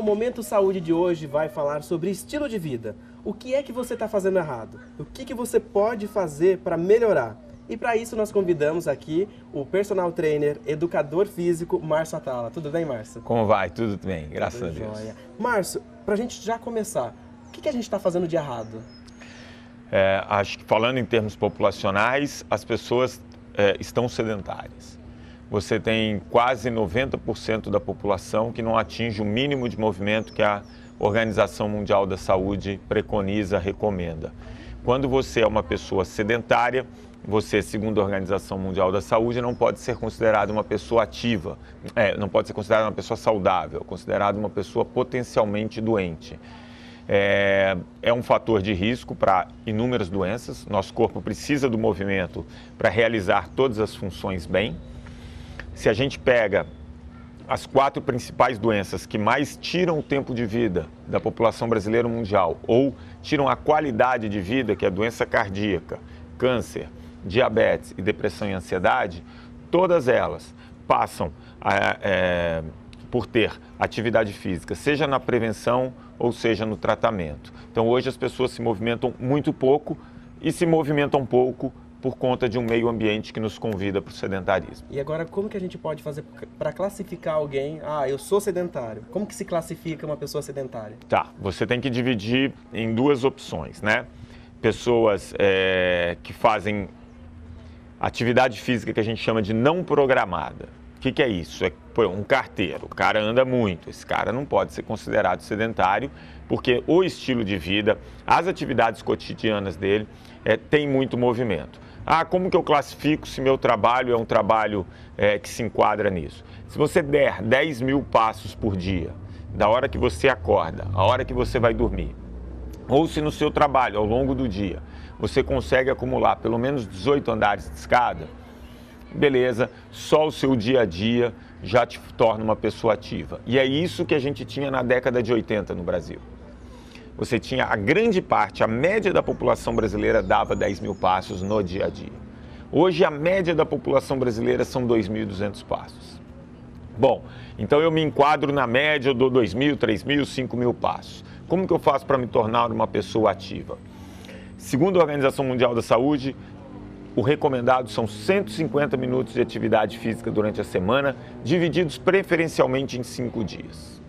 Momento Saúde de hoje vai falar sobre estilo de vida. O que é que você está fazendo errado? O que você pode fazer para melhorar? E para isso nós convidamos aqui o personal trainer, educador físico, Márcio Atala. Tudo bem, Márcio? Como vai? Tudo bem, graças a Deus. Joia. Márcio, para a gente já começar, o que a gente está fazendo de errado? Acho que falando em termos populacionais, as pessoas estão sedentárias. Você tem quase 90% da população que não atinge o mínimo de movimento que a Organização Mundial da Saúde preconiza, recomenda. Quando você é uma pessoa sedentária, você, segundo a Organização Mundial da Saúde, não pode ser considerado uma pessoa ativa, não pode ser considerado uma pessoa saudável, considerado uma pessoa potencialmente doente. É um fator de risco para inúmeras doenças. Nosso corpo precisa do movimento para realizar todas as funções bem. Se a gente pega as 4 principais doenças que mais tiram o tempo de vida da população brasileira mundial ou tiram a qualidade de vida, que é a doença cardíaca, câncer, diabetes e depressão e ansiedade, todas elas passam por ter atividade física, seja na prevenção ou seja no tratamento. Então hoje as pessoas se movimentam muito pouco e se movimentam pouco por conta de um meio ambiente que nos convida para o sedentarismo. E agora, como que a gente pode fazer para classificar alguém? Ah, eu sou sedentário. Como que se classifica uma pessoa sedentária? Tá, você tem que dividir em 2 opções, né? Pessoas que fazem atividade física que a gente chama de não programada. O que é isso? É um carteiro, o cara anda muito, esse cara não pode ser considerado sedentário, porque o estilo de vida, as atividades cotidianas dele, tem muito movimento. Ah, como que eu classifico se meu trabalho é um trabalho que se enquadra nisso? Se você der 10 mil passos por dia, da hora que você acorda, a hora que você vai dormir, ou se no seu trabalho, ao longo do dia, você consegue acumular pelo menos 18 andares de escada, beleza, só o seu dia a dia já te torna uma pessoa ativa. E é isso que a gente tinha na década de 80 no Brasil. Você tinha a grande parte, a média da população brasileira dava 10 mil passos no dia a dia. Hoje a média da população brasileira são 2.200 passos. Bom, então eu me enquadro na média, eu dou 2.000, 3.000, 5.000 passos. Como que eu faço para me tornar uma pessoa ativa? Segundo a Organização Mundial da Saúde, o recomendado são 150 minutos de atividade física durante a semana, divididos preferencialmente em 5 dias.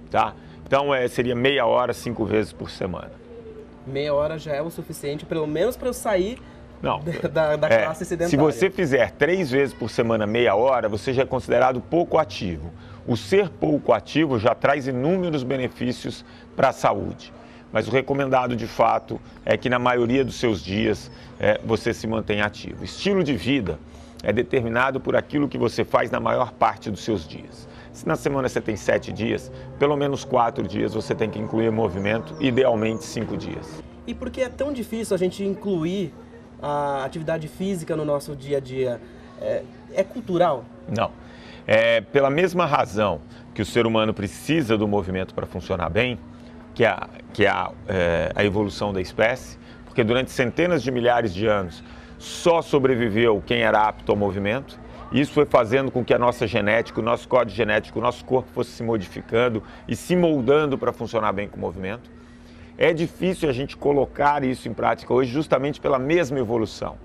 Tá? Então seria meia hora, 5 vezes por semana. Meia hora já é o suficiente, pelo menos para eu sair da classe sedentária. Se você fizer 3 vezes por semana meia hora, você já é considerado pouco ativo. O ser pouco ativo já traz inúmeros benefícios para a saúde. Mas o recomendado, de fato, é que na maioria dos seus dias você se mantenha ativo. Estilo de vida é determinado por aquilo que você faz na maior parte dos seus dias. Se na semana você tem 7 dias, pelo menos 4 dias você tem que incluir movimento, idealmente 5 dias. E por que é tão difícil a gente incluir a atividade física no nosso dia a dia? É cultural? Não. Pela mesma razão que o ser humano precisa do movimento para funcionar bem, que é a evolução da espécie, porque durante centenas de milhares de anos só sobreviveu quem era apto ao movimento. Isso foi fazendo com que a nossa genética, o nosso código genético, o nosso corpo fosse se modificando e se moldando para funcionar bem com o movimento. É difícil a gente colocar isso em prática hoje justamente pela mesma evolução.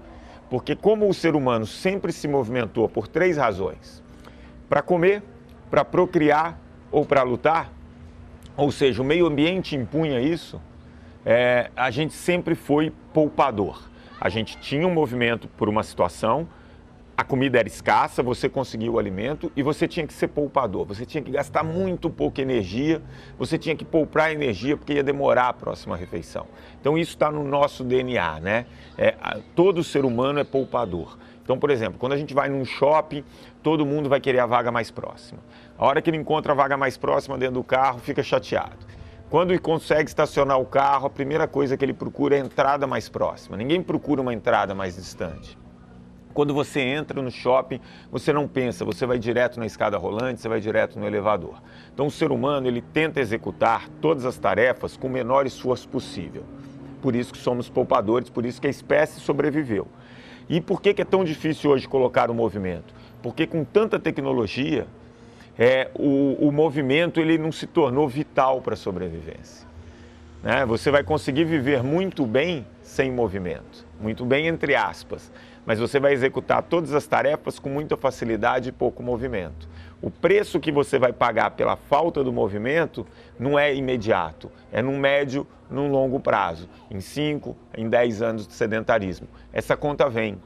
Porque como o ser humano sempre se movimentou por 3 razões, para comer, para procriar ou para lutar, ou seja, o meio ambiente impunha isso, a gente sempre foi poupador. A gente tinha um movimento por uma situação, a comida era escassa, você conseguia o alimento e você tinha que ser poupador. Você tinha que gastar muito pouca energia, você tinha que poupar energia porque ia demorar a próxima refeição. Então isso está no nosso DNA, né? Todo ser humano é poupador. Então, por exemplo, quando a gente vai num shopping, todo mundo vai querer a vaga mais próxima. A hora que ele encontra a vaga mais próxima dentro do carro, fica chateado. Quando ele consegue estacionar o carro, a primeira coisa que ele procura é a entrada mais próxima. Ninguém procura uma entrada mais distante. Quando você entra no shopping, você não pensa, você vai direto na escada rolante, você vai direto no elevador. Então o ser humano, ele tenta executar todas as tarefas com o menor esforço possível. Por isso que somos poupadores, por isso que a espécie sobreviveu. E por que é tão difícil hoje colocar o movimento? Porque com tanta tecnologia, o movimento ele não se tornou vital para a sobrevivência. Né? Você vai conseguir viver muito bem sem movimento, muito bem entre aspas, mas você vai executar todas as tarefas com muita facilidade e pouco movimento. O preço que você vai pagar pela falta do movimento não é imediato, é num médio, num longo prazo, em 5, em 10 anos de sedentarismo. Essa conta vem.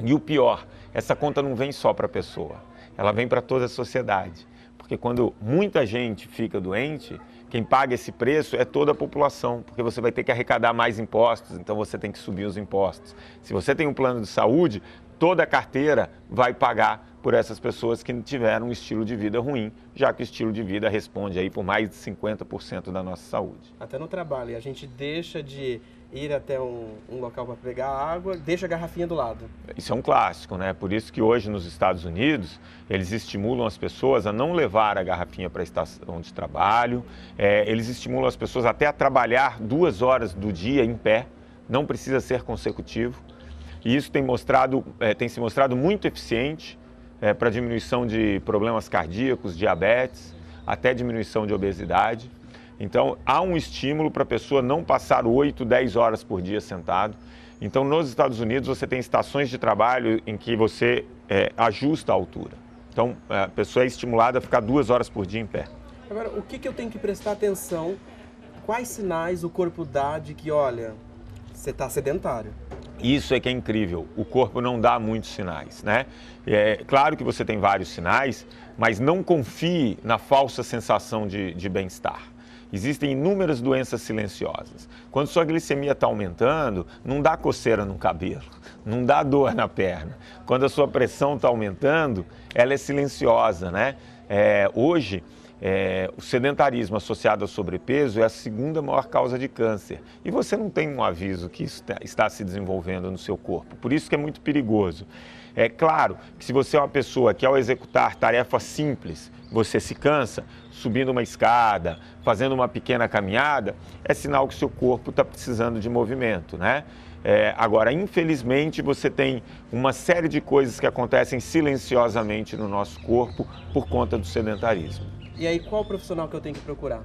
E o pior, essa conta não vem só para a pessoa, ela vem para toda a sociedade. Porque quando muita gente fica doente, quem paga esse preço é toda a população, porque você vai ter que arrecadar mais impostos, então você tem que subir os impostos. Se você tem um plano de saúde, toda a carteira vai pagar por essas pessoas que tiveram um estilo de vida ruim, já que o estilo de vida responde aí por mais de 50% da nossa saúde. Até no trabalho, a gente deixa de ir até um local para pegar água, deixa a garrafinha do lado. Isso é um clássico, né? Por isso que hoje nos Estados Unidos, eles estimulam as pessoas a não levar a garrafinha para a estação de trabalho, eles estimulam as pessoas até a trabalhar 2 horas do dia em pé, não precisa ser consecutivo, e isso tem se mostrado muito eficiente para diminuição de problemas cardíacos, diabetes, até diminuição de obesidade. Então, há um estímulo para a pessoa não passar 8, 10 horas por dia sentado. Então, nos Estados Unidos, você tem estações de trabalho em que você ajusta a altura. Então, a pessoa é estimulada a ficar 2 horas por dia em pé. Agora, o que eu tenho que prestar atenção? Quais sinais o corpo dá de que, olha, você está sedentário? Isso é que é incrível, o corpo não dá muitos sinais, né? Claro que você tem vários sinais, mas não confie na falsa sensação de bem-estar. Existem inúmeras doenças silenciosas. Quando sua glicemia está aumentando, não dá coceira no cabelo, não dá dor na perna. Quando a sua pressão está aumentando, ela é silenciosa, né? Hoje, o sedentarismo associado ao sobrepeso é a segunda maior causa de câncer. E você não tem um aviso que isso está se desenvolvendo no seu corpo. Por isso que é muito perigoso. É claro que se você é uma pessoa que ao executar tarefas simples, você se cansa, subindo uma escada, fazendo uma pequena caminhada, é sinal que seu corpo está precisando de movimento, né? Agora, infelizmente, você tem uma série de coisas que acontecem silenciosamente no nosso corpo por conta do sedentarismo. E aí, qual profissional que eu tenho que procurar?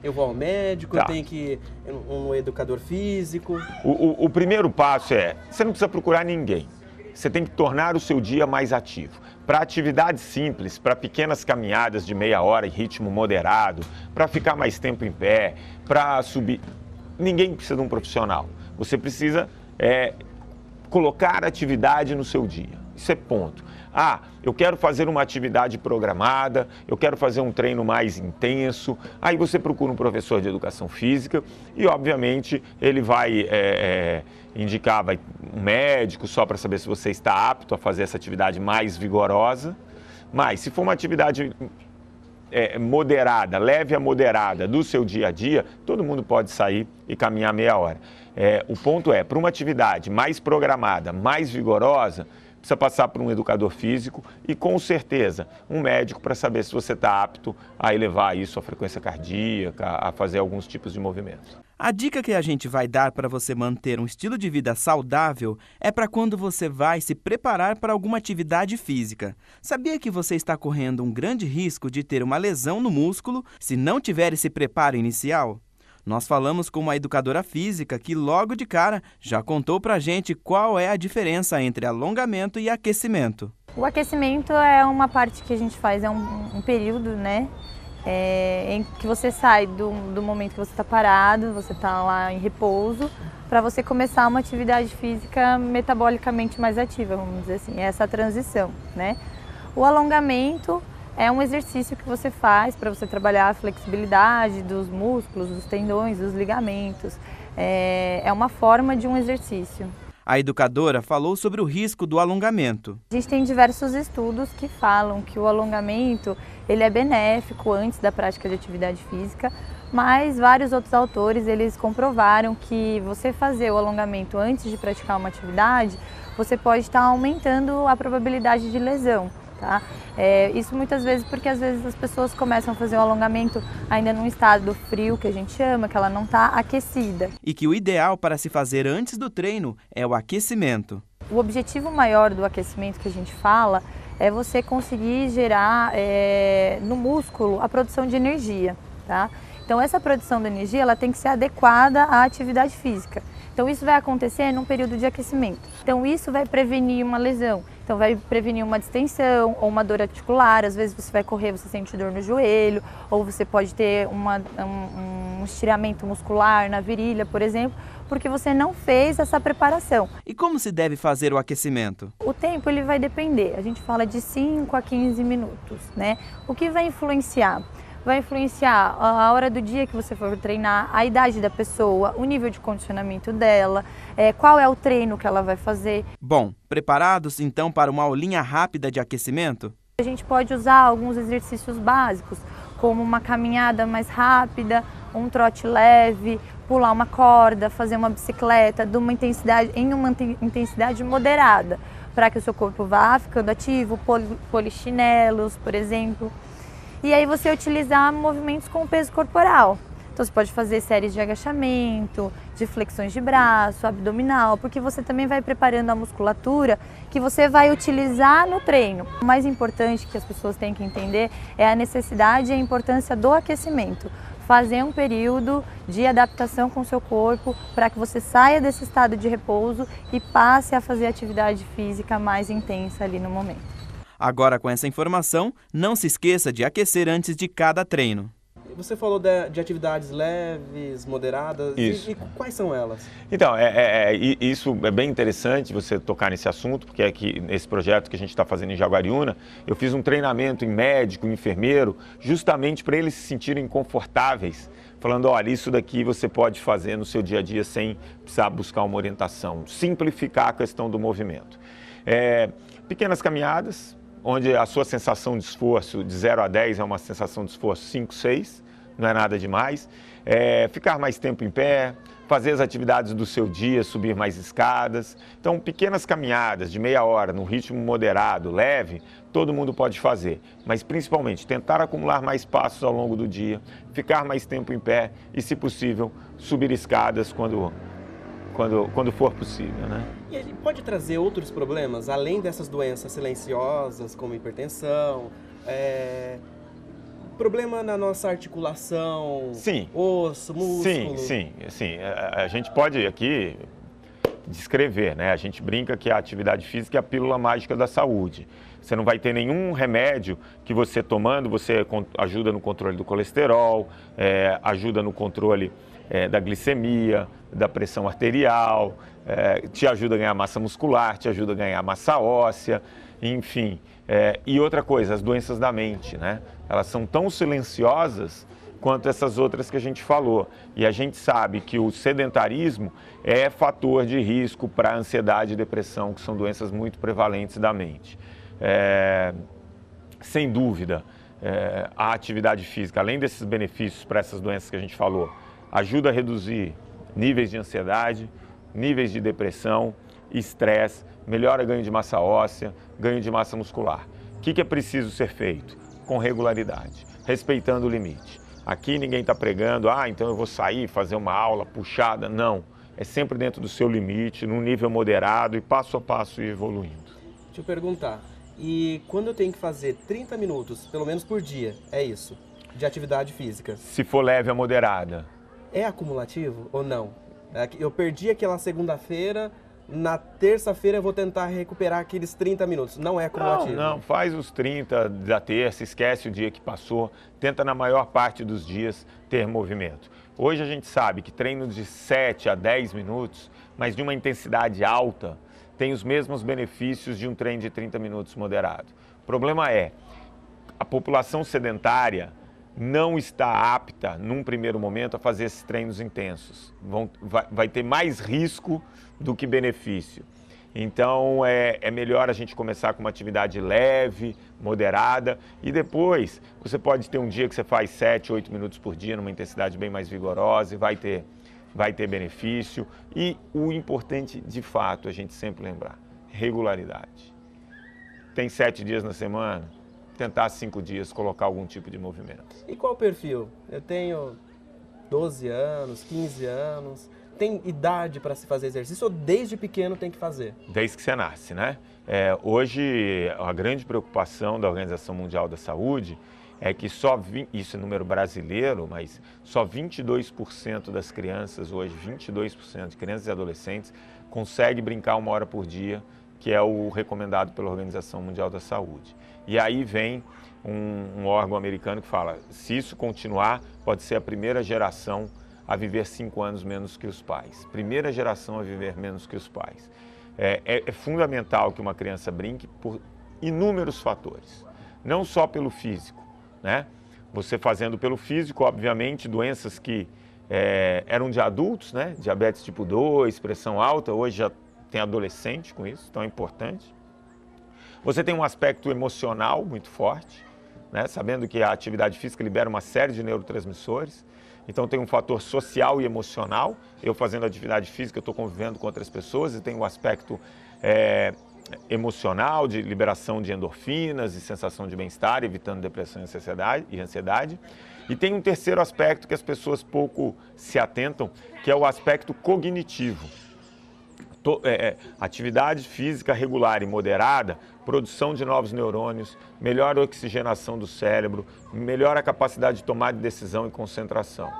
Eu vou ao médico, eu tenho que ir um educador físico? O primeiro passo você não precisa procurar ninguém. Você tem que tornar o seu dia mais ativo. Para atividades simples, para pequenas caminhadas de meia hora em ritmo moderado, para ficar mais tempo em pé, para subir, ninguém precisa de um profissional. Você precisa colocar atividade no seu dia. Isso é ponto. Eu quero fazer uma atividade programada, eu quero fazer um treino mais intenso. Aí você procura um professor de educação física e, obviamente, ele vai indicar um médico só para saber se você está apto a fazer essa atividade mais vigorosa. Mas, se for uma atividade moderada, leve a moderada do seu dia a dia, todo mundo pode sair e caminhar meia hora. O ponto para uma atividade mais programada, mais vigorosa, precisa passar por um educador físico e, com certeza, um médico para saber se você está apto a elevar isso, a frequência cardíaca, a fazer alguns tipos de movimentos. A dica que a gente vai dar para você manter um estilo de vida saudável é para quando você vai se preparar para alguma atividade física. Sabia que você está correndo um grande risco de ter uma lesão no músculo se não tiver esse preparo inicial? Nós falamos com uma educadora física que logo de cara já contou pra gente qual é a diferença entre alongamento e aquecimento. O aquecimento é uma parte que a gente faz, é um período, né, em que você sai do momento que você está parado, você está lá em repouso, para você começar uma atividade física metabolicamente mais ativa, vamos dizer assim, essa transição, né? O alongamento é um exercício que você faz para você trabalhar a flexibilidade dos músculos, dos tendões, dos ligamentos. É uma forma de um exercício. A educadora falou sobre o risco do alongamento. A gente tem diversos estudos que falam que o alongamento ele é benéfico antes da prática de atividade física, mas vários outros autores eles comprovaram que você fazer o alongamento antes de praticar uma atividade, você pode estar aumentando a probabilidade de lesão. Tá? Isso muitas vezes porque às vezes as pessoas começam a fazer o alongamento ainda num estado frio, que a gente chama, que ela não está aquecida. E que o ideal para se fazer antes do treino é o aquecimento. O objetivo maior do aquecimento que a gente fala é você conseguir gerar no músculo a produção de energia, tá? Então essa produção de energia ela tem que ser adequada à atividade física. Então isso vai acontecer num período de aquecimento. Então isso vai prevenir uma lesão. Então vai prevenir uma distensão ou uma dor articular. Às vezes você vai correr, você sente dor no joelho, ou você pode ter um estiramento muscular na virilha, por exemplo, porque você não fez essa preparação. E como se deve fazer o aquecimento? O tempo ele vai depender. A gente fala de 5 a 15 minutos, né? O que vai influenciar? Vai influenciar a hora do dia que você for treinar, a idade da pessoa, o nível de condicionamento dela, qual é o treino que ela vai fazer. Bom, preparados então para uma aulinha rápida de aquecimento? A gente pode usar alguns exercícios básicos, como uma caminhada mais rápida, um trote leve, pular uma corda, fazer uma bicicleta em uma intensidade moderada, para que o seu corpo vá ficando ativo, polichinelos, por exemplo. E aí você utilizar movimentos com o peso corporal. Então você pode fazer séries de agachamento, de flexões de braço, abdominal, porque você também vai preparando a musculatura que você vai utilizar no treino. O mais importante que as pessoas têm que entender é a necessidade e a importância do aquecimento. Fazer um período de adaptação com o seu corpo para que você saia desse estado de repouso e passe a fazer atividade física mais intensa ali no momento. Agora, com essa informação, não se esqueça de aquecer antes de cada treino. Você falou de atividades leves, moderadas, Isso. E quais são elas? Então, isso é bem interessante você tocar nesse assunto, porque aqui nesse projeto que a gente está fazendo em Jaguariúna, eu fiz um treinamento em médico, em enfermeiro, justamente para eles se sentirem confortáveis, falando, olha, isso daqui você pode fazer no seu dia a dia sem precisar buscar uma orientação, simplificar a questão do movimento. Pequenas caminhadas, onde a sua sensação de esforço de 0 a 10 é uma sensação de esforço 5, 6, não é nada demais. Ficar mais tempo em pé, fazer as atividades do seu dia, subir mais escadas. Então, pequenas caminhadas de meia hora, num ritmo moderado, leve, todo mundo pode fazer. Mas, principalmente, tentar acumular mais passos ao longo do dia, ficar mais tempo em pé e, se possível, subir escadas quando for possível, né? E ele pode trazer outros problemas, além dessas doenças silenciosas, como hipertensão, problema na nossa articulação, Sim. osso, músculo? Sim. A gente pode aqui descrever, né? A gente brinca que a atividade física é a pílula mágica da saúde. Você não vai ter nenhum remédio que você tomando, você ajuda no controle do colesterol, ajuda no controle da glicemia, da pressão arterial, te ajuda a ganhar massa muscular, te ajuda a ganhar massa óssea, enfim. E outra coisa, as doenças da mente, né? Elas são tão silenciosas quanto essas outras que a gente falou. E a gente sabe que o sedentarismo é fator de risco para ansiedade e depressão, que são doenças muito prevalentes da mente. Sem dúvida, a atividade física, além desses benefícios para essas doenças que a gente falou, ajuda a reduzir níveis de ansiedade, níveis de depressão, estresse, melhora ganho de massa óssea, ganho de massa muscular. O que é preciso ser feito? Com regularidade, respeitando o limite. Aqui ninguém está pregando, então eu vou sair, fazer uma aula puxada. Não, é sempre dentro do seu limite, num nível moderado e passo a passo ir evoluindo. Deixa eu perguntar, e quando eu tenho que fazer 30 minutos, pelo menos por dia, é isso, de atividade física? Se for leve a moderada. É acumulativo ou não? Eu perdi aquela segunda-feira, na terça-feira eu vou tentar recuperar aqueles 30 minutos. Não é acumulativo? Não, faz os 30 da terça, esquece o dia que passou, tenta na maior parte dos dias ter movimento. Hoje a gente sabe que treinos de 7 a 10 minutos, mas de uma intensidade alta, tem os mesmos benefícios de um treino de 30 minutos moderado. O problema é, a população sedentária não está apta, num primeiro momento, a fazer esses treinos intensos. Vai ter mais risco do que benefício. Então, é melhor a gente começar com uma atividade leve, moderada, e depois você pode ter um dia que você faz 7, 8 minutos por dia, numa intensidade bem mais vigorosa, e vai ter benefício. E o importante, de fato, a gente sempre lembrar, regularidade. Tem 7 dias na semana? Tentar 5 dias colocar algum tipo de movimento. E qual o perfil? Eu tenho 12 anos, 15 anos, tem idade para se fazer exercício ou desde pequeno tem que fazer? Desde que você nasce, né? Hoje, a grande preocupação da Organização Mundial da Saúde é que isso é número brasileiro, mas só 22% das crianças hoje, 22% de crianças e adolescentes, consegue brincar 1 hora por dia, que é o recomendado pela Organização Mundial da Saúde. E aí vem um órgão americano que fala, se isso continuar, pode ser a primeira geração a viver 5 anos menos que os pais. Primeira geração a viver menos que os pais. É fundamental que uma criança brinque por inúmeros fatores, não só pelo físico, né? Você fazendo pelo físico, obviamente, doenças que eram de adultos, né? Diabetes tipo 2, pressão alta, hoje já tem adolescente com isso, então é importante. Você tem um aspecto emocional muito forte, né? Sabendo que a atividade física libera uma série de neurotransmissores, então tem um fator social e emocional. Eu fazendo atividade física, eu estou convivendo com outras pessoas e tem um aspecto emocional, de liberação de endorfinas e sensação de bem-estar, evitando depressão e ansiedade. E tem um terceiro aspecto que as pessoas pouco se atentam, que é o aspecto cognitivo. Atividade física regular e moderada, produção de novos neurônios, melhor oxigenação do cérebro, melhora a capacidade de tomar decisão e concentração.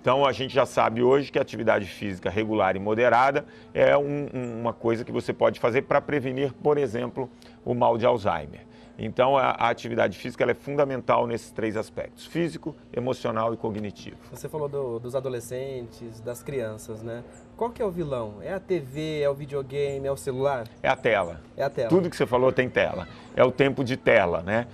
Então a gente já sabe hoje que a atividade física regular e moderada é uma coisa que você pode fazer para prevenir, por exemplo, o mal de Alzheimer. Então a atividade física ela é fundamental nesses 3 aspectos, físico, emocional e cognitivo. Você falou dos adolescentes, das crianças, né? Qual que é o vilão? É a TV, é o videogame, é o celular? É a tela. É a tela. Tudo que você falou tem tela. É o tempo de tela, né?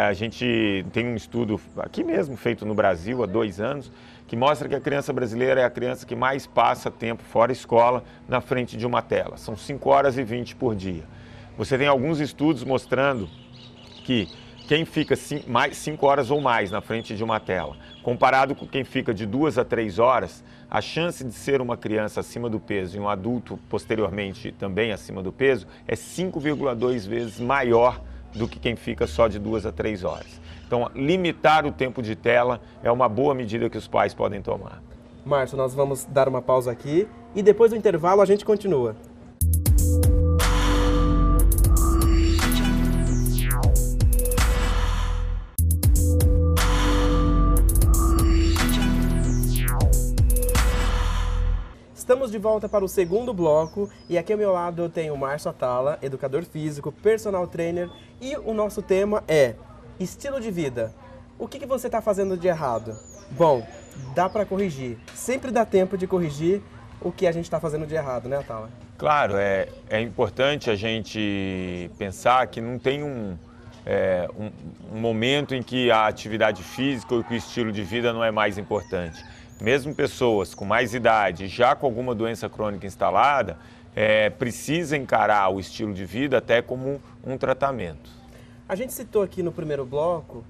A gente tem um estudo aqui mesmo, feito no Brasil há 2 anos, que mostra que a criança brasileira é a criança que mais passa tempo fora escola na frente de uma tela. São 5 horas e 20 por dia. Você tem alguns estudos mostrando que quem fica 5 horas ou mais na frente de uma tela, comparado com quem fica de 2 a 3 horas, a chance de ser uma criança acima do peso e um adulto posteriormente também acima do peso é 5,2 vezes maior do que quem fica só de 2 a 3 horas. Então, limitar o tempo de tela é uma boa medida que os pais podem tomar. Márcio, nós vamos dar uma pausa aqui e depois do intervalo a gente continua. Estamos de volta para o segundo bloco e aqui ao meu lado eu tenho o Márcio Atala, educador físico, personal trainer, e o nosso tema é estilo de vida. O que você está fazendo de errado? Bom, dá para corrigir. Sempre dá tempo de corrigir o que a gente está fazendo de errado, né, Atala? Claro, é importante a gente pensar que não tem um momento em que a atividade física ou que o estilo de vida não é mais importante. Mesmo pessoas com mais idade, já com alguma doença crônica instalada, precisa encarar o estilo de vida até como um tratamento. A gente citou aqui no primeiro bloco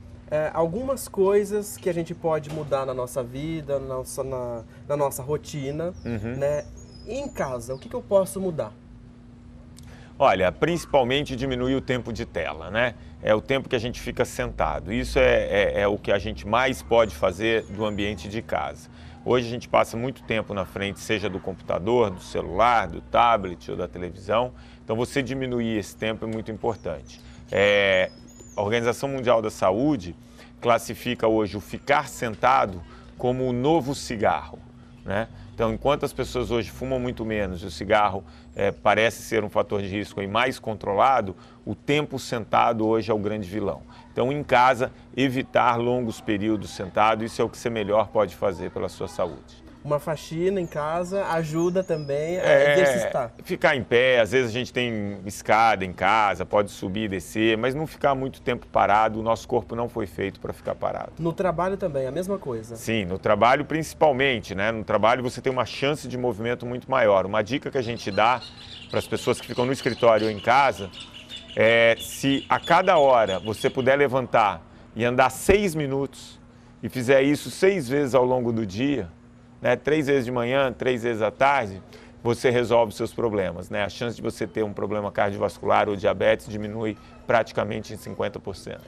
algumas coisas que a gente pode mudar na nossa vida, na nossa rotina, né? E em casa, o que eu posso mudar? Olha, principalmente diminuir o tempo de tela, né? É o tempo que a gente fica sentado. Isso é o que a gente mais pode fazer do ambiente de casa. Hoje a gente passa muito tempo na frente, seja do computador, do celular, do tablet ou da televisão. Então você diminuir esse tempo é muito importante. A Organização Mundial da Saúde classifica hoje o ficar sentado como o novo cigarro, né? Então, enquanto as pessoas hoje fumam muito menos e o cigarro parece ser um fator de risco aí mais controlado, o tempo sentado hoje é o grande vilão. Então, em casa, evitar longos períodos sentado, isso é o que você melhor pode fazer pela sua saúde. Uma faxina em casa ajuda também a exercitar. Ficar em pé, às vezes a gente tem escada em casa, pode subir e descer, mas não ficar muito tempo parado, o nosso corpo não foi feito para ficar parado. No trabalho também, a mesma coisa? Sim, no trabalho principalmente, né? No trabalho você tem uma chance de movimento muito maior. Uma dica que a gente dá para as pessoas que ficam no escritório ou em casa é se a cada hora você puder levantar e andar 6 minutos e fizer isso 6 vezes ao longo do dia, né, 3 vezes de manhã, 3 vezes à tarde, você resolve os seus problemas, né? A chance de você ter um problema cardiovascular ou diabetes diminui praticamente em 50%.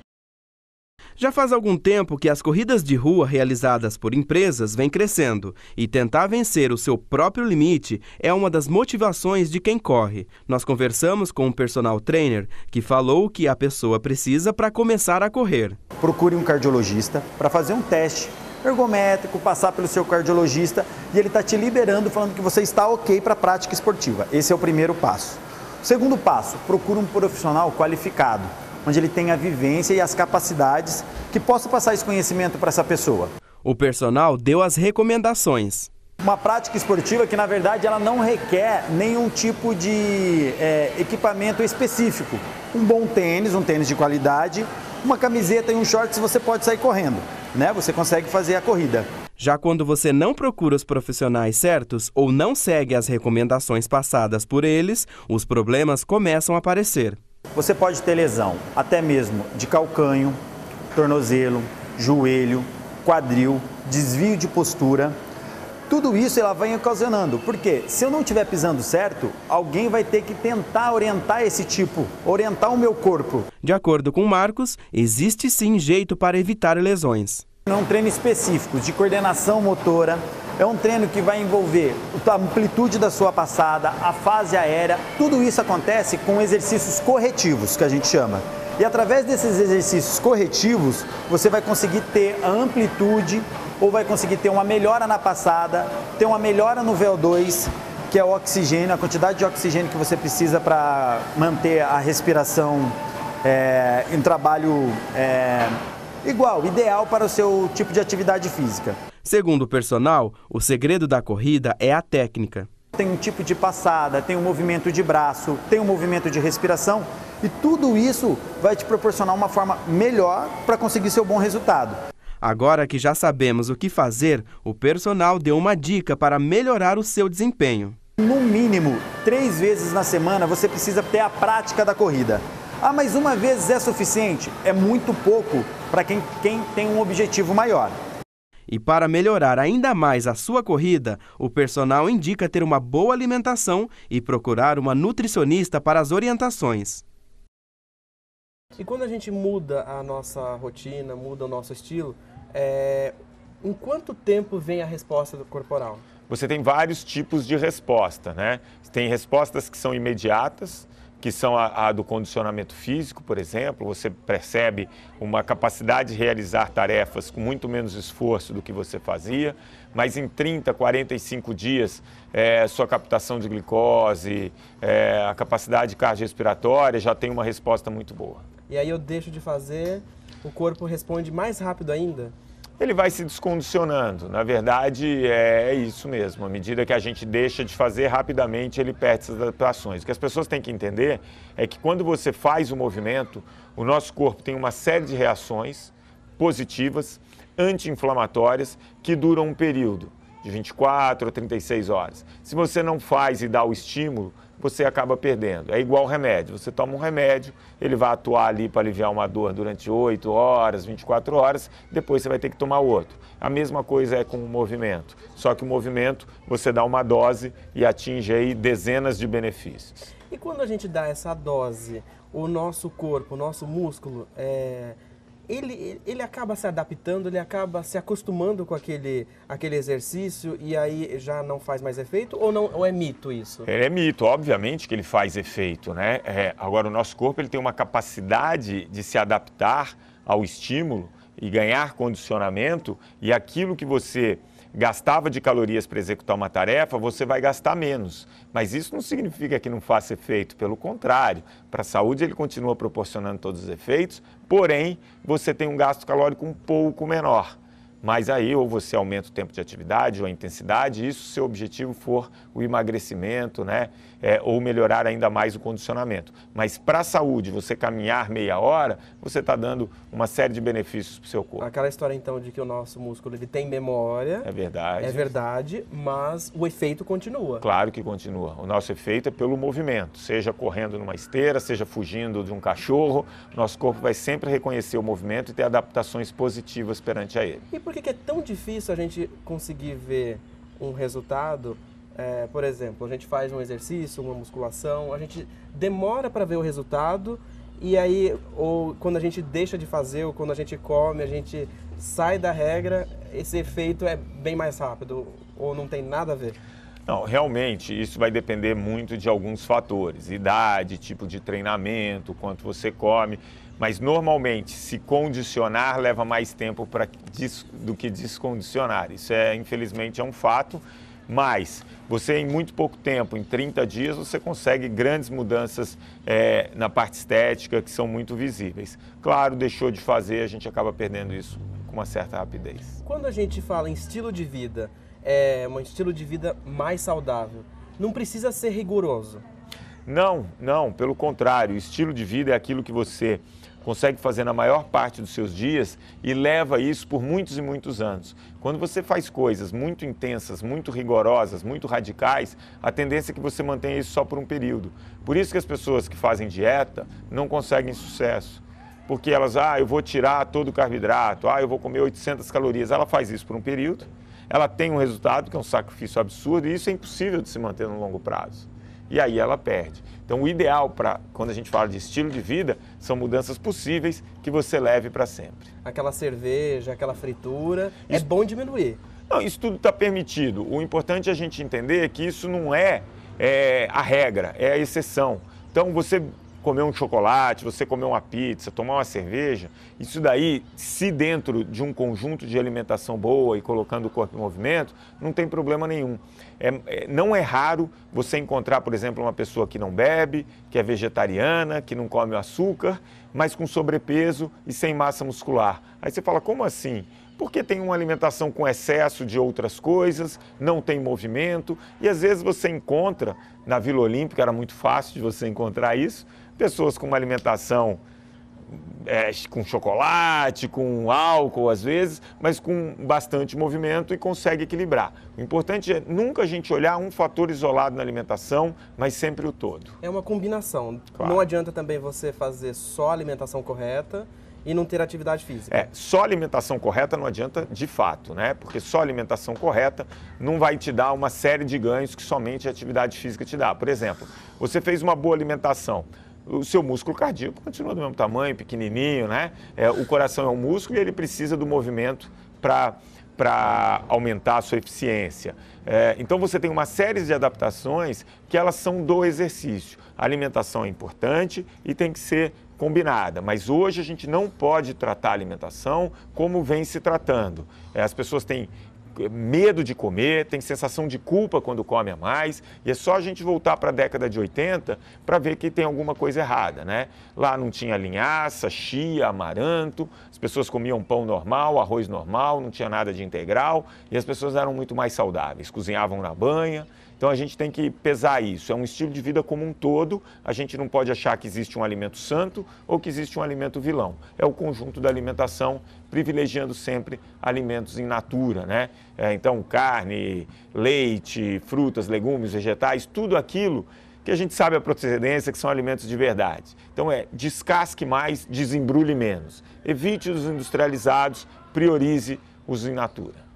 Já faz algum tempo que as corridas de rua realizadas por empresas vêm crescendo e tentar vencer o seu próprio limite é uma das motivações de quem corre. Nós conversamos com um personal trainer que falou o que a pessoa precisa para começar a correr. Procure um cardiologista para fazer um teste ergométrico, passar pelo seu cardiologista e ele está te liberando, falando que você está ok para a prática esportiva. Esse é o primeiro passo. O segundo passo, procure um profissional qualificado, onde ele tenha a vivência e as capacidades que possa passar esse conhecimento para essa pessoa. O personal deu as recomendações. Uma prática esportiva que, na verdade, ela não requer nenhum tipo de equipamento específico. Um bom tênis, um tênis de qualidade, uma camiseta e um shorts, você pode sair correndo, né? Você consegue fazer a corrida. Já quando você não procura os profissionais certos ou não segue as recomendações passadas por eles, os problemas começam a aparecer. Você pode ter lesão, até mesmo de calcanho, tornozelo, joelho, quadril, desvio de postura. Tudo isso ela vai ocasionando, porque se eu não estiver pisando certo, alguém vai ter que tentar orientar orientar o meu corpo. De acordo com Marcos, existe sim jeito para evitar lesões. É um treino específico de coordenação motora, é um treino que vai envolver a amplitude da sua passada, a fase aérea, tudo isso acontece com exercícios corretivos, que a gente chama. E através desses exercícios corretivos, você vai conseguir ter a amplitude ou vai conseguir ter uma melhora na passada, ter uma melhora no VO2, que é o oxigênio, a quantidade de oxigênio que você precisa para manter a respiração em trabalho ideal para o seu tipo de atividade física. Segundo o personal, o segredo da corrida é a técnica. Tem um tipo de passada, tem um movimento de braço, tem um movimento de respiração e tudo isso vai te proporcionar uma forma melhor para conseguir seu bom resultado. Agora que já sabemos o que fazer, o personal deu uma dica para melhorar o seu desempenho. No mínimo, 3 vezes na semana você precisa ter a prática da corrida. Ah, mas uma vez é suficiente? É muito pouco para quem tem um objetivo maior. E para melhorar ainda mais a sua corrida, o personal indica ter uma boa alimentação e procurar uma nutricionista para as orientações. E quando a gente muda a nossa rotina, muda o nosso estilo, em quanto tempo vem a resposta corporal? Você tem vários tipos de resposta, né? Tem respostas que são imediatas, que são a do condicionamento físico, por exemplo. Você percebe uma capacidade de realizar tarefas com muito menos esforço do que você fazia, mas em 30, 45 dias, sua captação de glicose, a capacidade cardiorrespiratória já tem uma resposta muito boa. E aí eu deixo de fazer, o corpo responde mais rápido ainda? Ele vai se descondicionando. Na verdade, é isso mesmo. À medida que a gente deixa de fazer, rapidamente ele perde essas adaptações. O que as pessoas têm que entender é que quando você faz o movimento, o nosso corpo tem uma série de reações positivas, anti-inflamatórias, que duram um período de 24 a 36 horas. Se você não faz e dá o estímulo, você acaba perdendo. É igual remédio. Você toma um remédio, ele vai atuar ali para aliviar uma dor durante 8 horas, 24 horas, depois você vai ter que tomar outro. A mesma coisa é com o movimento, só que o movimento você dá uma dose e atinge aí dezenas de benefícios. E quando a gente dá essa dose, o nosso corpo, o nosso músculo, ele acaba se adaptando, ele acaba se acostumando com aquele exercício e aí já não faz mais efeito ou é mito isso? É mito, obviamente que ele faz efeito, né? Agora o nosso corpo ele tem uma capacidade de se adaptar ao estímulo e ganhar condicionamento e aquilo que você gastava de calorias para executar uma tarefa, você vai gastar menos. Mas isso não significa que não faça efeito, pelo contrário. Para a saúde ele continua proporcionando todos os efeitos, porém você tem um gasto calórico um pouco menor. Mas aí ou você aumenta o tempo de atividade ou a intensidade, isso se o seu objetivo for o emagrecimento, né? Ou melhorar ainda mais o condicionamento. Mas para a saúde, você caminhar meia hora, você está dando uma série de benefícios para o seu corpo. Aquela história então de que o nosso músculo ele tem memória. É verdade. É verdade, mas o efeito continua. Claro que continua. O nosso efeito é pelo movimento, seja correndo numa esteira, seja fugindo de um cachorro, nosso corpo vai sempre reconhecer o movimento e ter adaptações positivas perante a ele. E por que é tão difícil a gente conseguir ver um resultado? Por exemplo, a gente faz um exercício, uma musculação, a gente demora para ver o resultado e aí ou quando a gente deixa de fazer ou quando a gente come, a gente sai da regra, esse efeito é bem mais rápido ou não tem nada a ver? Não, realmente isso vai depender muito de alguns fatores, idade, tipo de treinamento, quanto você come, mas normalmente se condicionar leva mais tempo do que descondicionar. Isso infelizmente é um fato, mas você em muito pouco tempo, em 30 dias, você consegue grandes mudanças na parte estética que são muito visíveis. Claro, deixou de fazer, a gente acaba perdendo isso com uma certa rapidez. Quando a gente fala em estilo de vida, um estilo de vida mais saudável, não precisa ser rigoroso. Não, pelo contrário, o estilo de vida é aquilo que você consegue fazer na maior parte dos seus dias e leva isso por muitos e muitos anos. Quando você faz coisas muito intensas, muito rigorosas, muito radicais, a tendência é que você mantenha isso só por um período. Por isso que as pessoas que fazem dieta não conseguem sucesso. Porque elas, eu vou tirar todo o carboidrato, eu vou comer 800 calorias. Ela faz isso por um período, ela tem um resultado que é um sacrifício absurdo e isso é impossível de se manter no longo prazo. E aí ela perde. Então o ideal quando a gente fala de estilo de vida, são mudanças possíveis que você leve para sempre. Aquela cerveja, aquela fritura, é bom diminuir. Não, isso tudo está permitido. O importante é a gente entender que isso não é a regra, é a exceção. Então você comer um chocolate, você comer uma pizza, tomar uma cerveja, isso daí, se dentro de um conjunto de alimentação boa e colocando o corpo em movimento, não tem problema nenhum. Não é raro você encontrar, por exemplo, uma pessoa que não bebe, que é vegetariana, que não come açúcar, mas com sobrepeso e sem massa muscular. Aí você fala, como assim? Porque tem uma alimentação com excesso de outras coisas, não tem movimento, e às vezes você encontra, na Vila Olímpica era muito fácil de você encontrar isso, pessoas com uma alimentação com chocolate, com álcool às vezes, mas com bastante movimento e consegue equilibrar. O importante é nunca a gente olhar um fator isolado na alimentação, mas sempre o todo. É uma combinação. Claro. Não adianta também você fazer só a alimentação correta e não ter atividade física. Só alimentação correta não adianta de fato, né? Porque só alimentação correta não vai te dar uma série de ganhos que somente a atividade física te dá. Por exemplo, você fez uma boa alimentação, o seu músculo cardíaco continua do mesmo tamanho, pequenininho, né? O coração é um músculo e ele precisa do movimento para aumentar a sua eficiência. Então você tem uma série de adaptações que elas são do exercício. A alimentação é importante e tem que ser combinada, mas hoje a gente não pode tratar a alimentação como vem se tratando. As pessoas têm medo de comer, tem sensação de culpa quando come a mais, e é só a gente voltar para a década de 80 para ver que tem alguma coisa errada, né? Lá não tinha linhaça, chia, amaranto, as pessoas comiam pão normal, arroz normal, não tinha nada de integral, e as pessoas eram muito mais saudáveis, cozinhavam na banha. Então a gente tem que pesar isso, é um estilo de vida como um todo, a gente não pode achar que existe um alimento santo ou que existe um alimento vilão. É o conjunto da alimentação, privilegiando sempre alimentos in natura, né? Então carne, leite, frutas, legumes, vegetais, tudo aquilo que a gente sabe a procedência, que são alimentos de verdade. Então descasque mais, desembrulhe menos. Evite os industrializados, priorize os in natura.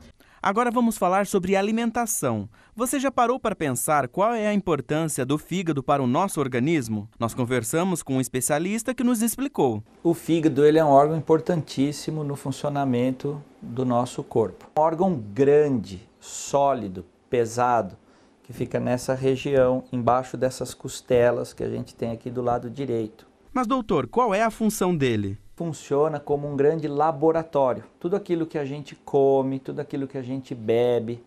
Agora vamos falar sobre alimentação. Você já parou para pensar qual é a importância do fígado para o nosso organismo? Nós conversamos com um especialista que nos explicou. O fígado ele é um órgão importantíssimo no funcionamento do nosso corpo. Um órgão grande, sólido, pesado, que fica nessa região, embaixo dessas costelas que a gente tem aqui do lado direito. Mas doutor, qual é a função dele? Funciona como um grande laboratório. Tudo aquilo que a gente come, tudo aquilo que a gente bebe,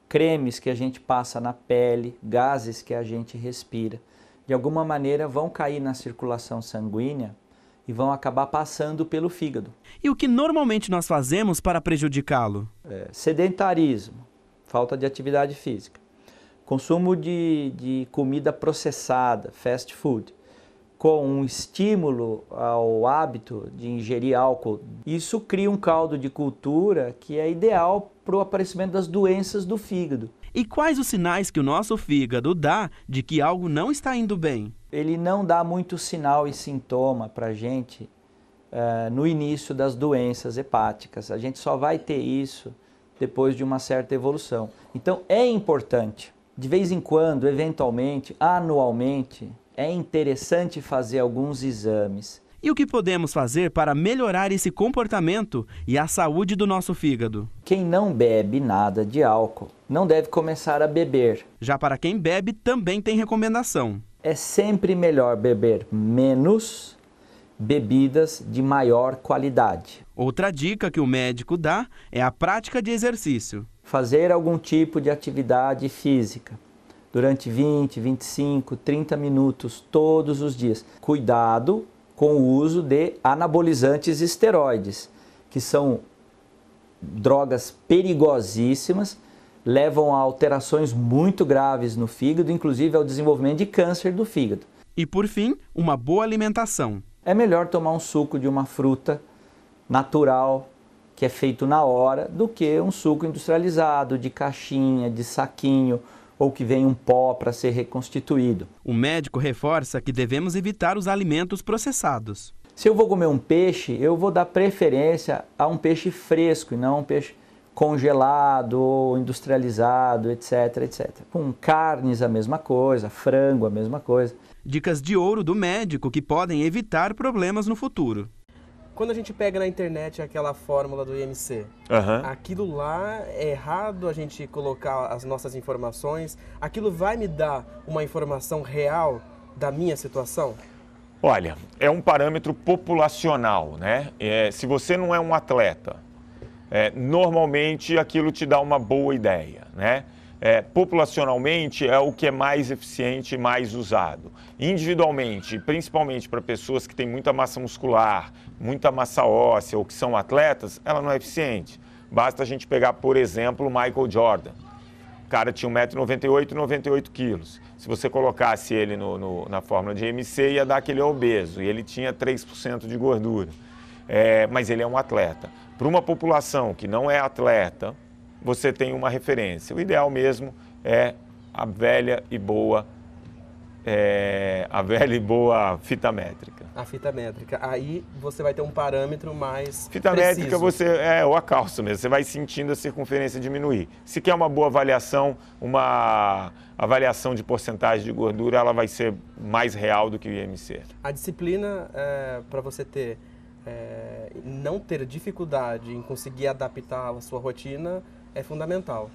cremes que a gente passa na pele, gases que a gente respira, de alguma maneira vão cair na circulação sanguínea e vão acabar passando pelo fígado. E o que normalmente nós fazemos para prejudicá-lo? Sedentarismo, falta de atividade física, consumo de comida processada, fast food, com um estímulo ao hábito de ingerir álcool, isso cria um caldo de cultura que é ideal para o aparecimento das doenças do fígado. E quais os sinais que o nosso fígado dá de que algo não está indo bem? Ele não dá muito sinal e sintoma para a gente no início das doenças hepáticas. A gente só vai ter isso depois de uma certa evolução. Então é importante, de vez em quando, eventualmente, anualmente, é interessante fazer alguns exames. E o que podemos fazer para melhorar esse comportamento e a saúde do nosso fígado? Quem não bebe nada de álcool não deve começar a beber. Já para quem bebe, também tem recomendação. É sempre melhor beber menos bebidas de maior qualidade. Outra dica que o médico dá é a prática de exercício. Fazer algum tipo de atividade física durante 20, 25, 30 minutos todos os dias. Cuidado com o uso de anabolizantes esteroides, que são drogas perigosíssimas, levam a alterações muito graves no fígado, inclusive ao desenvolvimento de câncer do fígado. E por fim, uma boa alimentação. É melhor tomar um suco de uma fruta natural, que é feito na hora, do que um suco industrializado, de caixinha, de saquinho, ou que vem um pó para ser reconstituído. O médico reforça que devemos evitar os alimentos processados. Se eu vou comer um peixe, eu vou dar preferência a um peixe fresco e não um peixe congelado ou industrializado, etc, etc. Com carnes a mesma coisa, frango a mesma coisa. Dicas de ouro do médico que podem evitar problemas no futuro. Quando a gente pega na internet aquela fórmula do IMC, aquilo lá é errado a gente colocar as nossas informações? Aquilo vai me dar uma informação real da minha situação? Olha, é um parâmetro populacional, né? Se você não é um atleta, normalmente aquilo te dá uma boa ideia, né? Populacionalmente é o que é mais eficiente e mais usado. Individualmente, principalmente para pessoas que têm muita massa muscular, muita massa óssea ou que são atletas, ela não é eficiente. Basta a gente pegar, por exemplo, o Michael Jordan. O cara tinha 1,98 m e 98 quilos. Se você colocasse ele na fórmula de IMC, ia dar que ele é obeso e ele tinha 3% de gordura. Mas ele é um atleta. Para uma população que não é atleta, você tem uma referência. O ideal mesmo é a velha e boa fita métrica. A fita métrica. Aí você vai ter um parâmetro mais fita preciso. Métrica ou a calça mesmo. Você vai sentindo a circunferência diminuir. Se quer uma boa avaliação, uma avaliação de porcentagem de gordura, ela vai ser mais real do que o IMC. A disciplina, para você ter, não ter dificuldade em conseguir adaptar a sua rotina, é fundamental.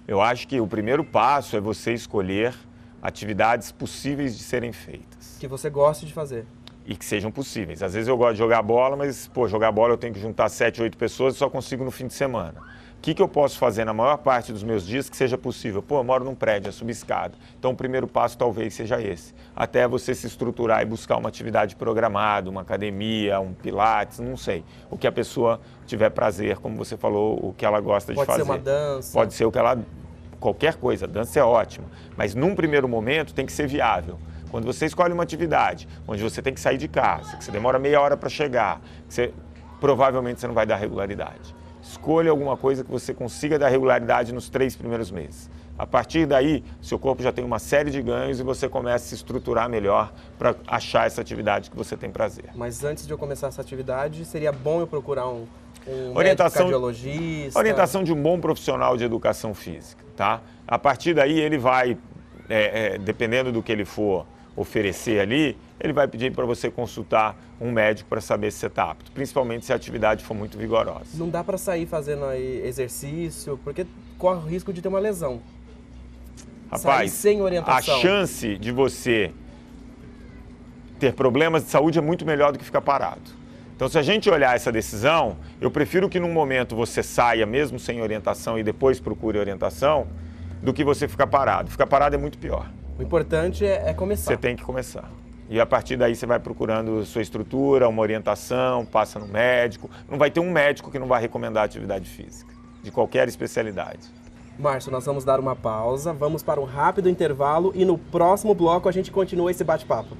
Eu acho que o primeiro passo é você escolher atividades possíveis de serem feitas. Que você goste de fazer. E que sejam possíveis. Às vezes eu gosto de jogar bola, mas, jogar bola eu tenho que juntar 7, 8 pessoas e só consigo no fim de semana. O que eu posso fazer na maior parte dos meus dias que seja possível? Eu moro num prédio, é subir escada. Então o primeiro passo talvez seja esse. Até você se estruturar e buscar uma atividade programada, uma academia, um pilates, não sei. O que a pessoa tiver prazer, como você falou, o que ela gosta de fazer. Pode ser uma dança. Pode ser o que ela... Qualquer coisa, dança é ótima. Mas num primeiro momento tem que ser viável. Quando você escolhe uma atividade onde você tem que sair de casa, que você demora meia hora para chegar, provavelmente você não vai dar regularidade. Escolha alguma coisa que você consiga dar regularidade nos 3 primeiros meses. A partir daí, seu corpo já tem uma série de ganhos e você começa a se estruturar melhor para achar essa atividade que você tem prazer. Mas antes de eu começar essa atividade, seria bom eu procurar um médico cardiologista? Orientação de um bom profissional de educação física, tá? A partir daí, ele vai, dependendo do que ele for oferecer ali, ele vai pedir para você consultar um médico para saber se você está apto, principalmente se a atividade for muito vigorosa. Não dá para sair fazendo aí exercício, porque corre o risco de ter uma lesão. Rapaz, sem orientação. A chance de você ter problemas de saúde é muito melhor do que ficar parado. Então, se a gente olhar essa decisão, eu prefiro que num momento você saia mesmo sem orientação e depois procure orientação, do que você ficar parado. Ficar parado é muito pior. O importante é começar. Você tem que começar. E a partir daí você vai procurando sua estrutura, uma orientação, passa no médico. Não vai ter um médico que não vai recomendar atividade física, de qualquer especialidade. Márcio, nós vamos dar uma pausa, vamos para um rápido intervalo e no próximo bloco a gente continua esse bate-papo.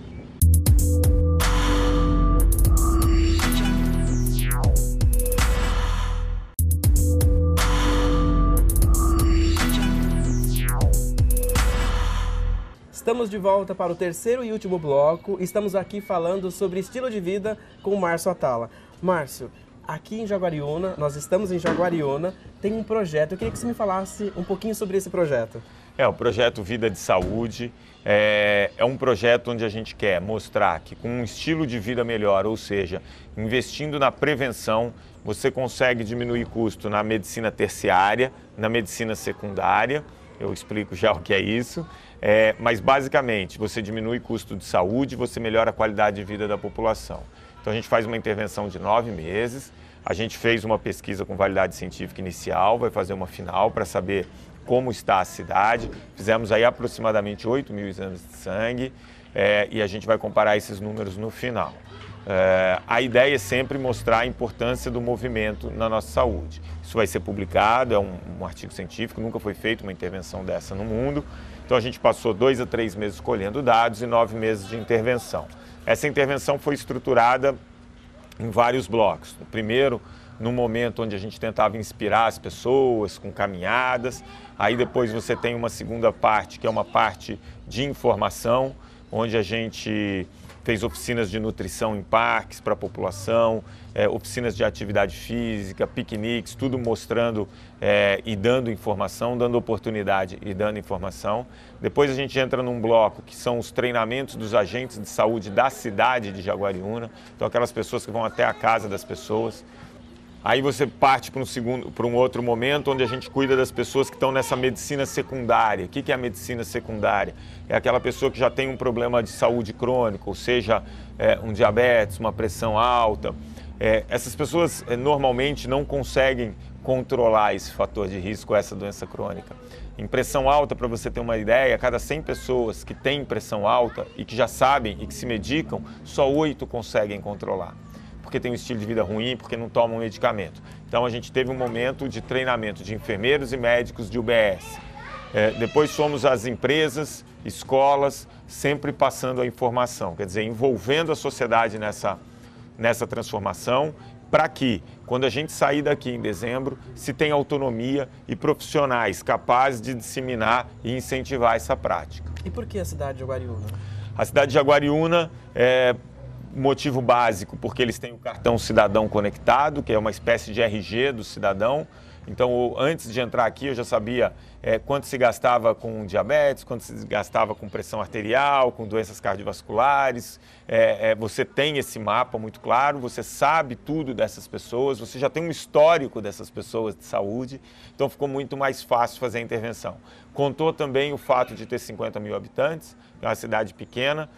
Estamos de volta para o terceiro e último bloco. Estamos aqui falando sobre estilo de vida com o Márcio Atala. Márcio, aqui em Jaguariúna, nós estamos em Jaguariúna, tem um projeto. Eu queria que você me falasse um pouquinho sobre esse projeto. O projeto Vida de Saúde é um projeto onde a gente quer mostrar que com um estilo de vida melhor, ou seja, investindo na prevenção, você consegue diminuir custo na medicina terciária, na medicina secundária. Eu explico já o que é isso. Mas basicamente, você diminui custo de saúde, você melhora a qualidade de vida da população. Então a gente faz uma intervenção de 9 meses, a gente fez uma pesquisa com validade científica inicial, vai fazer uma final para saber como está a cidade. Fizemos aí aproximadamente 8 mil exames de sangue e a gente vai comparar esses números no final. A ideia é sempre mostrar a importância do movimento na nossa saúde. Isso vai ser publicado, é um artigo científico, nunca foi feita uma intervenção dessa no mundo. Então a gente passou 2 a 3 meses colhendo dados e 9 meses de intervenção. Essa intervenção foi estruturada em vários blocos. O primeiro, no momento onde a gente tentava inspirar as pessoas com caminhadas. Aí depois você tem uma segunda parte, que é uma parte de informação, onde a gente fez oficinas de nutrição em parques para a população, oficinas de atividade física, piqueniques, tudo mostrando e dando informação, dando oportunidade e dando informação. Depois a gente entra num bloco que são os treinamentos dos agentes de saúde da cidade de Jaguariúna, então aquelas pessoas que vão até a casa das pessoas. Aí você parte para um outro momento onde a gente cuida das pessoas que estão nessa medicina secundária. O que é a medicina secundária? É aquela pessoa que já tem um problema de saúde crônico, ou seja, um diabetes, uma pressão alta. Essas pessoas normalmente não conseguem controlar esse fator de risco, essa doença crônica. Em pressão alta, para você ter uma ideia, a cada 100 pessoas que têm pressão alta e que já sabem e que se medicam, só 8 conseguem controlar. Porque tem um estilo de vida ruim, porque não tomam medicamento. Então a gente teve um momento de treinamento de enfermeiros e médicos de UBS. Depois fomos às empresas, escolas, sempre passando a informação, quer dizer, envolvendo a sociedade nessa transformação, para que, quando a gente sair daqui em dezembro, se tenha autonomia e profissionais capazes de disseminar e incentivar essa prática. E por que a cidade de Jaguariúna? A cidade de Jaguariúna motivo básico, porque eles têm o cartão cidadão conectado, que é uma espécie de RG do cidadão. Então, antes de entrar aqui, eu já sabia quanto se gastava com diabetes, quanto se gastava com pressão arterial, com doenças cardiovasculares. Você tem esse mapa muito claro, você sabe tudo dessas pessoas, você já tem um histórico dessas pessoas de saúde, então ficou muito mais fácil fazer a intervenção. Contou também o fato de ter 50 mil habitantes, é uma cidade pequena,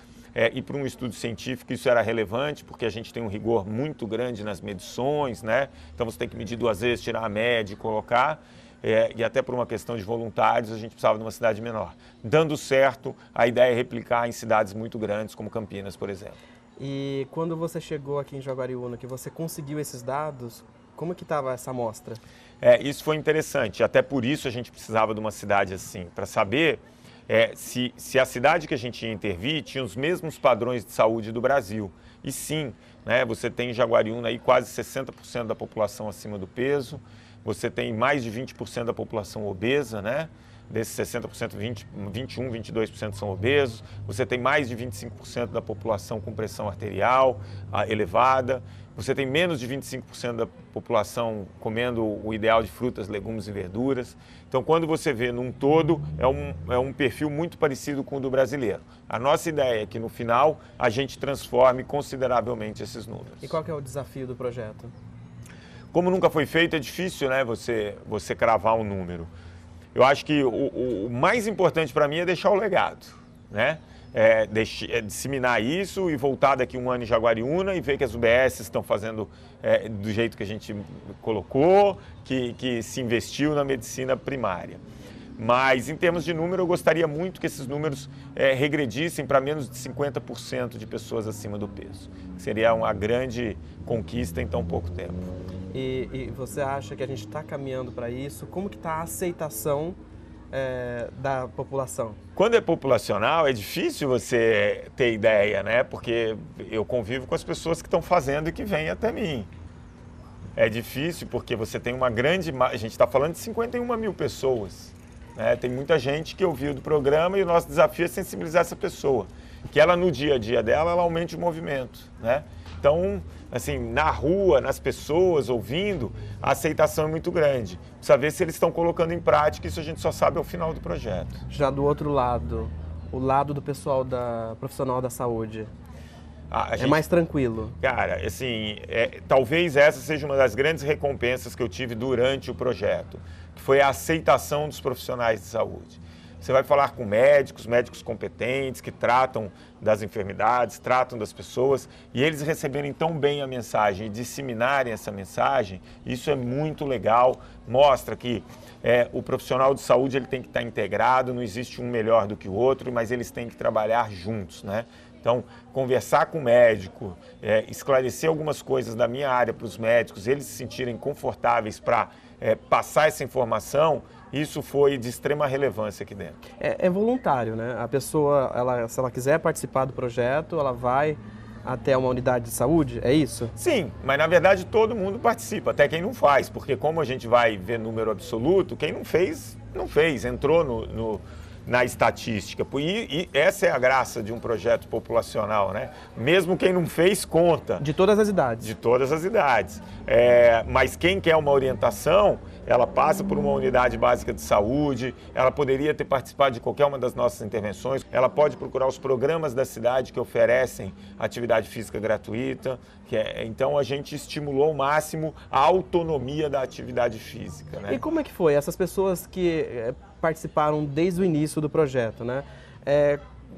e para um estudo científico isso era relevante, porque a gente tem um rigor muito grande nas medições, né? Então você tem que medir 2 vezes, tirar a média e colocar, e até por uma questão de voluntários a gente precisava de uma cidade menor. Dando certo, a ideia é replicar em cidades muito grandes, como Campinas, por exemplo. E quando você chegou aqui em Jaguariúna, que você conseguiu esses dados, como que estava essa amostra? Isso foi interessante, até por isso a gente precisava de uma cidade assim, para saber se a cidade que a gente ia intervir tinha os mesmos padrões de saúde do Brasil. E sim, né, você tem em Jaguariúna aí quase 60% da população acima do peso, você tem mais de 20% da população obesa, né? Desses 60%, 21%, 22% são obesos, você tem mais de 25% da população com pressão arterial elevada, você tem menos de 25% da população comendo o ideal de frutas, legumes e verduras. Então, quando você vê num todo, é um perfil muito parecido com o do brasileiro. A nossa ideia é que, no final, a gente transforme consideravelmente esses números. E qual que é o desafio do projeto? Como nunca foi feito, é difícil, né, você cravar um número. Eu acho que o mais importante para mim é deixar o legado, né? Disseminar isso e voltar daqui um ano em Jaguariúna e ver que as UBS estão fazendo do jeito que a gente colocou, que se investiu na medicina primária. Mas, em termos de número, eu gostaria muito que esses números regredissem para menos de 50% de pessoas acima do peso. Seria uma grande conquista em tão pouco tempo. E você acha que a gente está caminhando para isso? Como que está a aceitação da população? Quando é populacional, é difícil você ter ideia, né? Porque eu convivo com as pessoas que estão fazendo e que vêm até mim. É difícil porque você tem uma grande... A gente está falando de 51 mil pessoas. Né? Tem muita gente que ouviu do programa e o nosso desafio é sensibilizar essa pessoa. Que ela, no dia a dia dela, ela aumente o movimento, né? Então, assim, na rua, nas pessoas, ouvindo, a aceitação é muito grande. Precisa ver se eles estão colocando em prática, isso a gente só sabe ao final do projeto. Já do outro lado, o lado do pessoal profissional da saúde, é mais tranquilo? Cara, assim, talvez essa seja uma das grandes recompensas que eu tive durante o projeto, que foi a aceitação dos profissionais de saúde. Você vai falar com médicos competentes, que tratam das enfermidades, tratam das pessoas, e eles receberem tão bem a mensagem e disseminarem essa mensagem, isso é muito legal, mostra que o profissional de saúde ele tem que estar integrado, não existe um melhor do que o outro, mas eles têm que trabalhar juntos, né? Então, conversar com o médico, esclarecer algumas coisas da minha área para os médicos, eles se sentirem confortáveis para passar essa informação, isso foi de extrema relevância aqui dentro. É voluntário, né? A pessoa, se ela quiser participar do projeto, ela vai até uma unidade de saúde, é isso? Sim, mas na verdade todo mundo participa, até quem não faz, porque como a gente vai ver número absoluto, quem não fez, entrou na estatística. E essa é a graça de um projeto populacional, né? Mesmo quem não fez, conta. De todas as idades. De todas as idades. Mas quem quer uma orientação, ela passa por uma unidade básica de saúde, ela poderia ter participado de qualquer uma das nossas intervenções, ela pode procurar os programas da cidade que oferecem atividade física gratuita, então a gente estimulou ao máximo a autonomia da atividade física, né? E como é que foi? Essas pessoas que participaram desde o início do projeto, né?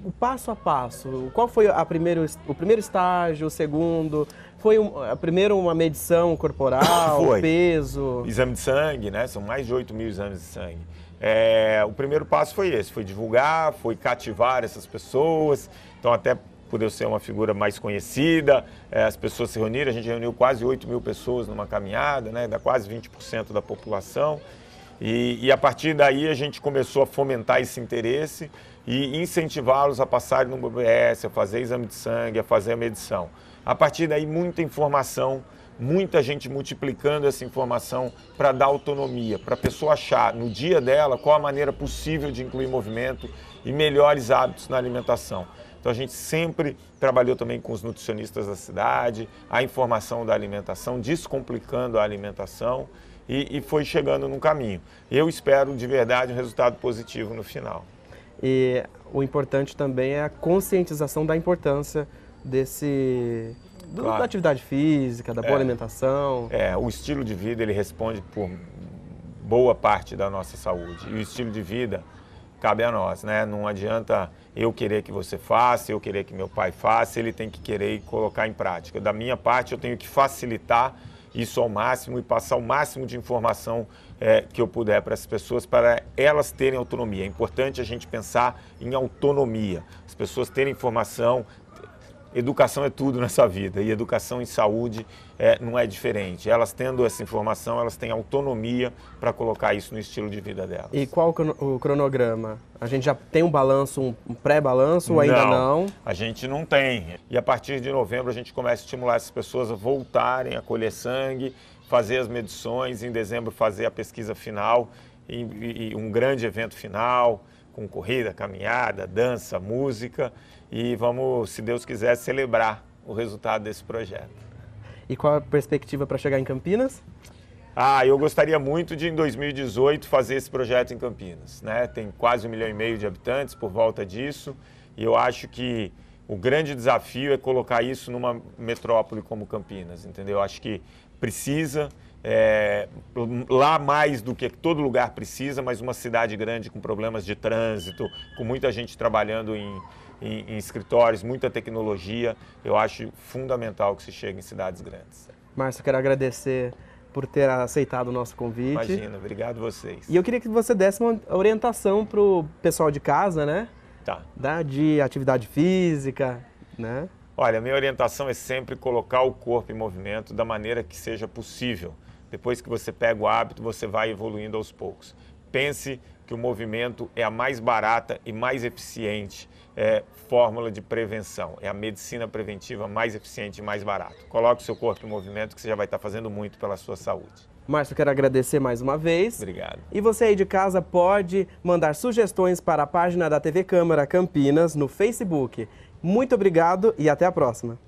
O passo a passo, qual foi o primeiro estágio, o segundo? Foi primeiro uma medição corporal, peso? Exame de sangue, né? São mais de 8 mil exames de sangue. O primeiro passo foi esse, foi divulgar, foi cativar essas pessoas, então até por eu ser uma figura mais conhecida, as pessoas se reuniram, a gente reuniu quase 8 mil pessoas numa caminhada, né? Dá quase 20% da população. E a partir daí a gente começou a fomentar esse interesse e incentivá-los a passarem no BBS, a fazer exame de sangue, a fazer a medição. A partir daí muita informação, muita gente multiplicando essa informação para dar autonomia, para a pessoa achar no dia dela qual a maneira possível de incluir movimento e melhores hábitos na alimentação. Então a gente sempre trabalhou também com os nutricionistas da cidade, a informação da alimentação, descomplicando a alimentação. E foi chegando num caminho. Eu espero de verdade um resultado positivo no final. E o importante também é a conscientização da importância da atividade física, da boa alimentação. O estilo de vida ele responde por boa parte da nossa saúde. E o estilo de vida cabe a nós, né? Não adianta eu querer que você faça, eu querer que meu pai faça, ele tem que querer e colocar em prática. Da minha parte eu tenho que facilitar isso ao máximo e passar o máximo de informação que eu puder para as pessoas, para elas terem autonomia. É importante a gente pensar em autonomia, as pessoas terem informação. Educação é tudo nessa vida e educação em saúde não é diferente. Elas tendo essa informação, elas têm autonomia para colocar isso no estilo de vida delas. E qual o cronograma? A gente já tem um balanço, um pré-balanço ou ainda não? A gente não tem. E a partir de novembro a gente começa a estimular essas pessoas a voltarem a colher sangue, fazer as medições, em dezembro fazer a pesquisa final e um grande evento final, com corrida, caminhada, dança, música. E vamos, se Deus quiser, celebrar o resultado desse projeto. E qual a perspectiva para chegar em Campinas? Eu gostaria muito de, em 2018, fazer esse projeto em Campinas, né? Tem quase 1,5 milhão de habitantes por volta disso, e eu acho que o grande desafio é colocar isso numa metrópole como Campinas, entendeu? Eu acho que precisa, lá mais do que todo lugar precisa, mas uma cidade grande com problemas de trânsito, com muita gente trabalhando em escritórios, muita tecnologia, eu acho fundamental que se chegue em cidades grandes. Márcio, quero agradecer por ter aceitado o nosso convite. Imagina, obrigado a vocês. E eu queria que você desse uma orientação para o pessoal de casa, né? Tá. De atividade física, né? Olha, a minha orientação é sempre colocar o corpo em movimento da maneira que seja possível. Depois que você pega o hábito, você vai evoluindo aos poucos. Pense que o movimento é a mais barata e mais eficiente fórmula de prevenção. É a medicina preventiva mais eficiente e mais barata. Coloque o seu corpo em movimento que você já vai estar fazendo muito pela sua saúde. Márcio, quero agradecer mais uma vez. Obrigado. E você aí de casa pode mandar sugestões para a página da TV Câmara Campinas no Facebook. Muito obrigado e até a próxima.